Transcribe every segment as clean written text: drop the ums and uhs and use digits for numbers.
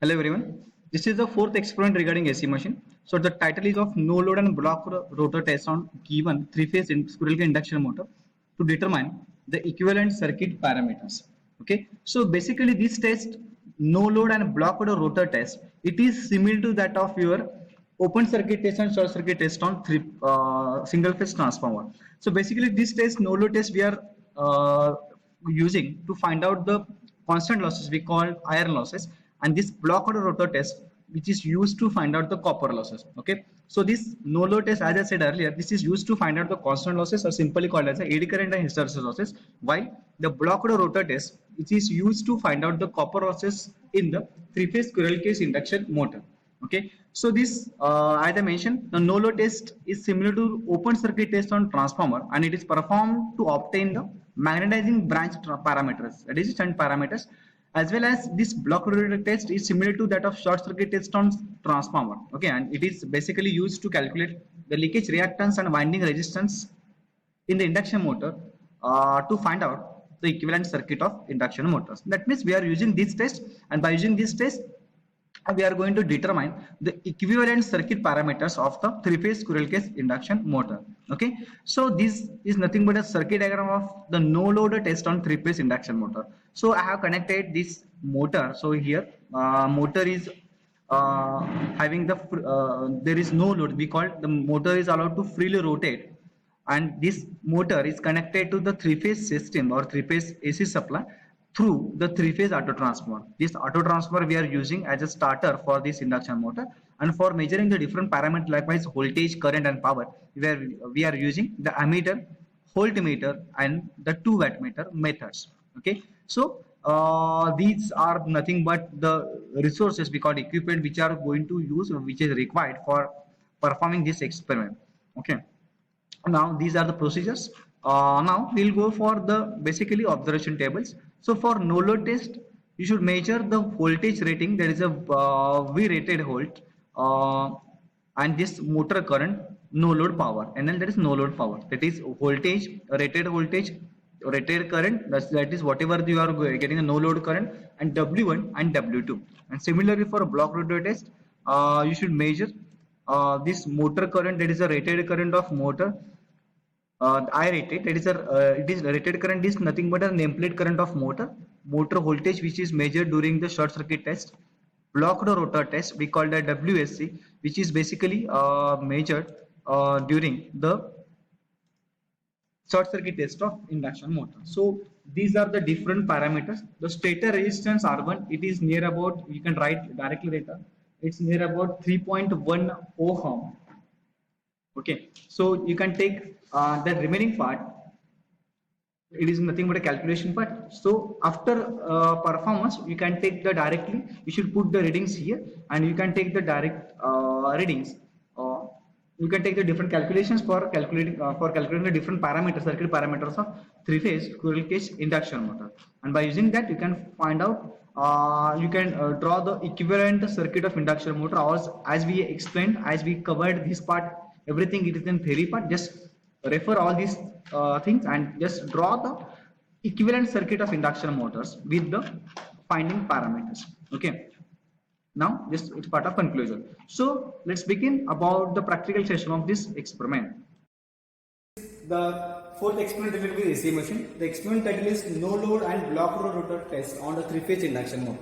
Hello everyone. This is the fourth experiment regarding AC machine. So the title is of no load and block rotor test on given three-phase squirrel cage induction motor to determine the equivalent circuit parameters. Okay. So basically this test, no load and block rotor test, it is similar to that of your open circuit test and short circuit test on single phase transformer. So basically this test, no load test, we are using to find out the constant losses we call iron losses, and this block or rotor test which is used to find out the copper losses. Okay, so this no load test, as I said earlier, this is used to find out the constant losses, or simply called as the eddy current and hysteresis losses, while the block or rotor test which is used to find out the copper losses in the three-phase squirrel cage induction motor. Okay, so this as I mentioned, the no load test is similar to open circuit test on transformer, and it is performed to obtain the magnetizing branch parameters, that is shunt parameters, as well as this block rotor test is similar to that of short circuit test on transformer. Okay, and it is basically used to calculate the leakage reactance and winding resistance in the induction motor to find out the equivalent circuit of induction motors. That means we are using this test, and by using this test we are going to determine the equivalent circuit parameters of the three-phase squirrel cage induction motor. Okay, so this is nothing but a circuit diagram of the no load test on three-phase induction motor. So I have connected this motor. So here motor is having the there is no load, we call the motor is allowed to freely rotate, and this motor is connected to the three-phase system or three-phase AC supply through the three-phase auto transformer. This auto transformer we are using as a starter for this induction motor, and for measuring the different parameters likewise voltage, current and power, where we are using the ammeter, voltmeter and the 2 wattmeter methods. Okay, so these are nothing but the resources, we call equipment, which are going to use, which is required for performing this experiment. Okay, now these are the procedures. Now we'll go for the basically observation tables. So for no load test, you should measure the voltage rating, there is a V rated volt, and this motor current, no load power, and then there is no load power, that is voltage, rated current, that is whatever you are getting a no load current, and W1 and W2. And similarly for a block rotor test, you should measure this motor current, that is a rated current of motor, I rated, that is a it is rated current is nothing but a nameplate current of motor voltage, which is measured during the short circuit test. Block rotor test, we call that WSC, which is basically measured during the short circuit test of induction motor. So these are the different parameters. The stator resistance R1, it is near about, you can write directly later, it's near about 3.1 ohm. Okay, so you can take the remaining part, it is nothing but a calculation part. So after performance, you can take the directly, you should put the readings here, and you can take the direct readings. You can take the different calculations for calculating the different parameters, circuit parameters of three-phase squirrel cage induction motor, and by using that you can find out, you can draw the equivalent circuit of induction motor, as we explained, as we covered this part, everything it is in theory part. Just refer all these things and just draw the equivalent circuit of induction motors with the finding parameters. Okay, now this is part of conclusion. So let's begin about the practical session of this experiment. The fourth experiment related with AC machine. The experiment title is no load and block rotor test on the three-phase induction motor.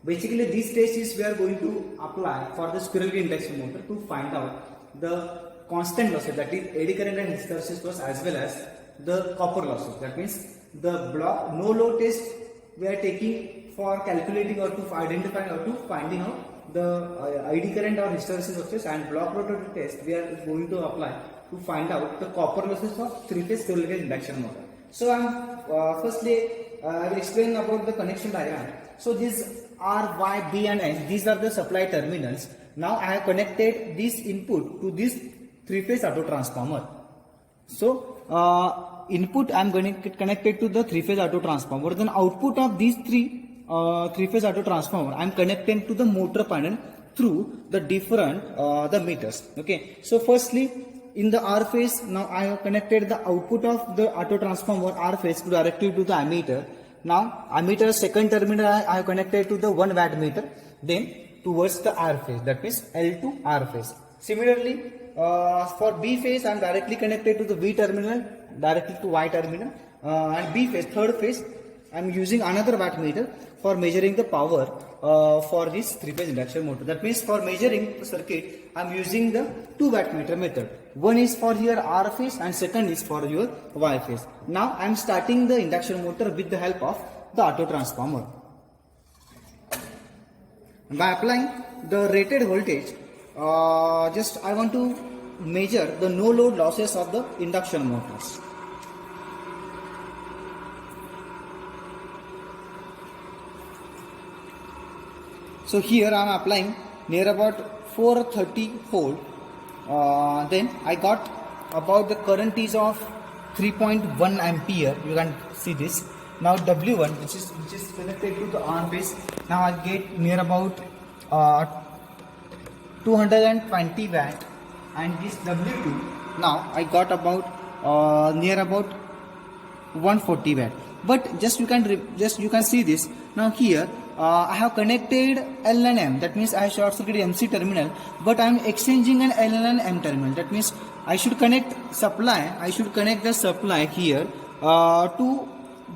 Basically this test is we are going to apply for the squirrel cage induction motor to find out the constant losses, that is eddy current and hysteresis loss, as well as the copper losses. That means the block no load test we are taking for calculating or to identifying or to finding out the eddy current or hysteresis losses, and block rotor test we are going to apply to find out the copper losses of three-phase squirrel cage induction motor. So firstly I will explain about the connection diagram. So these R, Y, B and S, these are the supply terminals. Now I have connected this input to this three-phase auto transformer. So input I am going to get connected to the three-phase auto transformer. Then output of these three-phase auto transformer I am connecting to the motor panel through the different the meters. Okay. So firstly in the R phase, now I have connected the output of the auto transformer R phase directly to the ammeter. Now ammeter second terminal I have connected to the 1 watt meter, then towards the R phase, that means L to R phase. Similarly, for B phase I am directly connected to the V terminal, directly to Y terminal, and B phase, third phase, I am using another watt meter for measuring the power for this 3-phase induction motor. That means for measuring the circuit, I am using the 2 watt meter method. One is for your R phase and second is for your Y phase. Now I am starting the induction motor with the help of the auto transformer. By applying the rated voltage, just I want to measure the no load losses of the induction motors. So here I am applying near about 430 volt. Then I got about the current is of 3.1 ampere. You can see this. Now W1 which is connected to the R base. Now I get near about 220 watt, and this W2 now I got about near about 140 watt. But just you can see this. Now here I have connected L and M, that means I have short circuited MC terminal, but I am exchanging an L and M terminal. That means I should connect the supply here to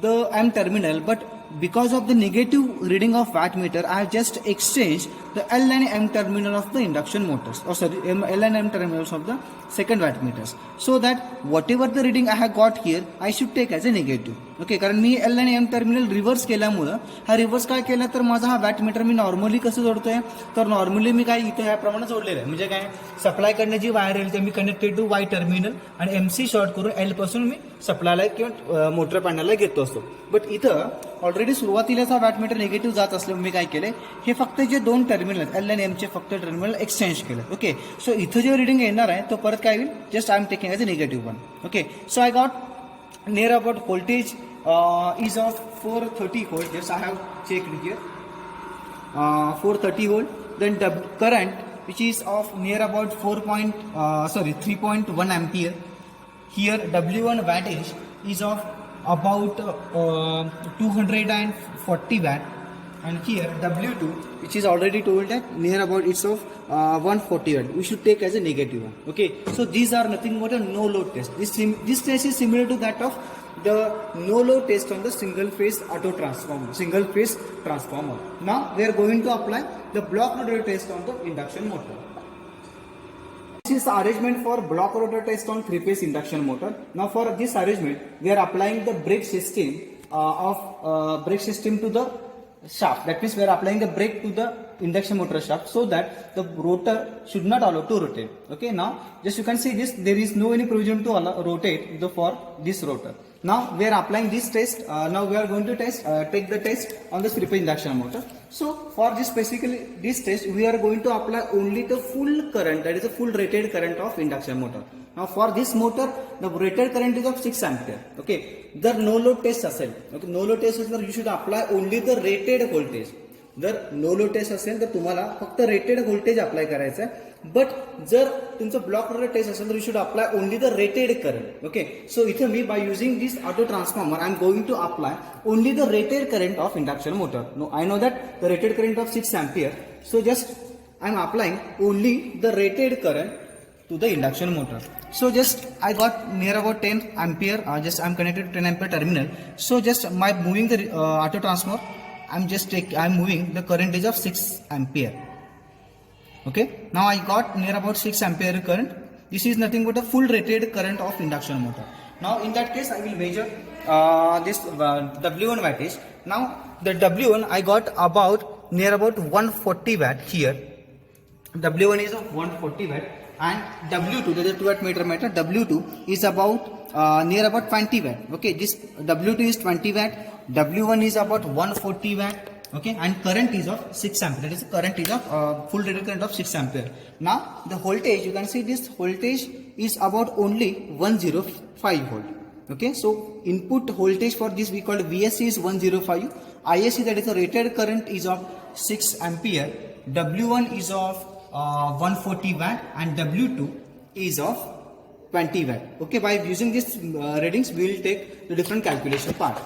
the M terminal, but because of the negative reading of wattmeter, I have just exchanged the L and M terminal of the induction motors, L and M terminals of the second wattmeters, so that whatever the reading I have got here, I should take as a negative. Okay, कारण मी L आणि M terminal reverse केल्यामुळं हा reverse काय केला तर माझा हा wattmeter मी normally कसं जोडतोय, तर नॉर्मली मी काय इथे ह्याप्रमाणे जोडलेलं आहे. म्हणजे काय सप्लाय करणे जी वायर येईल ते मी कनेक्टेड टू वाय टर्मिनल आणि MC शॉर्ट करून L पासून मी सप्लायला किंवा मोटर पॅनलला घेतो असतो. बट इथं ऑलरेडी सुरुवातीलाच हा वॅटमीटर निगेटिव्ह जात असल्यामुळे मी काय केलंय, हे फक्त जे दोन टर्मिनल L आणि M चे फक्त टर्मिनल एक्सचेंज केलं. ओके, सो इथं जे रिडिंग येणार आहे तो परत काय होईल, just I am taking as a negative one. Okay, so I got near about voltage is of 430 volt. Yes, I have checked here 430 volt. Then the current which is of near about 3.1 ampere. Here W1 wattage is of about 240 watt, and here W2 which is already told that near about it's of 140 watt. We should take as a negative one. Okay, so these are nothing but a no load test. This test is similar to that of the no load test on the single phase transformer. Now we are going to apply the block rotor test on the induction motor. This is the arrangement for block rotor test on 3-phase induction motor. Now for this arrangement we are applying the brake system to the shaft. That means we are applying the brake to the induction motor shaft so that the rotor should not allow to rotate. Okay, now just you can see this, there is no any provision to rotate for this rotor. Now we are applying this test. Now we are going to take the test on the 3-phase induction motor. So for this test we are going to apply only the full current, that is the full rated current of induction motor. Now for this motor the rated current is of 6 ampere. Okay, the no load test असेल, okay, no load test असेल you should apply only the rated voltage. जर no load test असेल तर तुम्हाला फक्त rated voltage apply करायचं आहे. But जर तुमचं ब्लॉक रोटर टेस्ट असेल तर you should apply only the rated current. Okay, so इथे मी by using this auto transformer I am going to apply only the rated current of induction motor. No, I know that the rated current of 6 ampere. So just I am applying only the rated current to the induction motor. So just I got near about 10 ampere. Just I am connected to 10 ampere terminal. So just by moving the auto transformer, I am moving the current is of 6 ampere. Okay, now I got near about 6 ampere current. This is nothing but a full rated current of induction motor. Now in that case I will measure this W1 wattage. Now the W1 I got about near about 140 watt here. W1 is of 140 watt, and W2, that is 2 watt meter, W2 is about near about 20 watt. Okay, this W2 is 20 watt, W1 is about 140 watt. Okay, and current is of 6 ampere. That is the current is of full rated current of 6 ampere. Now the voltage, you can see this voltage is about only 105 volt. Okay, so input voltage for this we call VSC is 105. ISC, that is the rated current, is of 6 ampere. W1 is of 140 watt and W2 is of 20 watt. Okay, by using these readings we will take the different calculation part.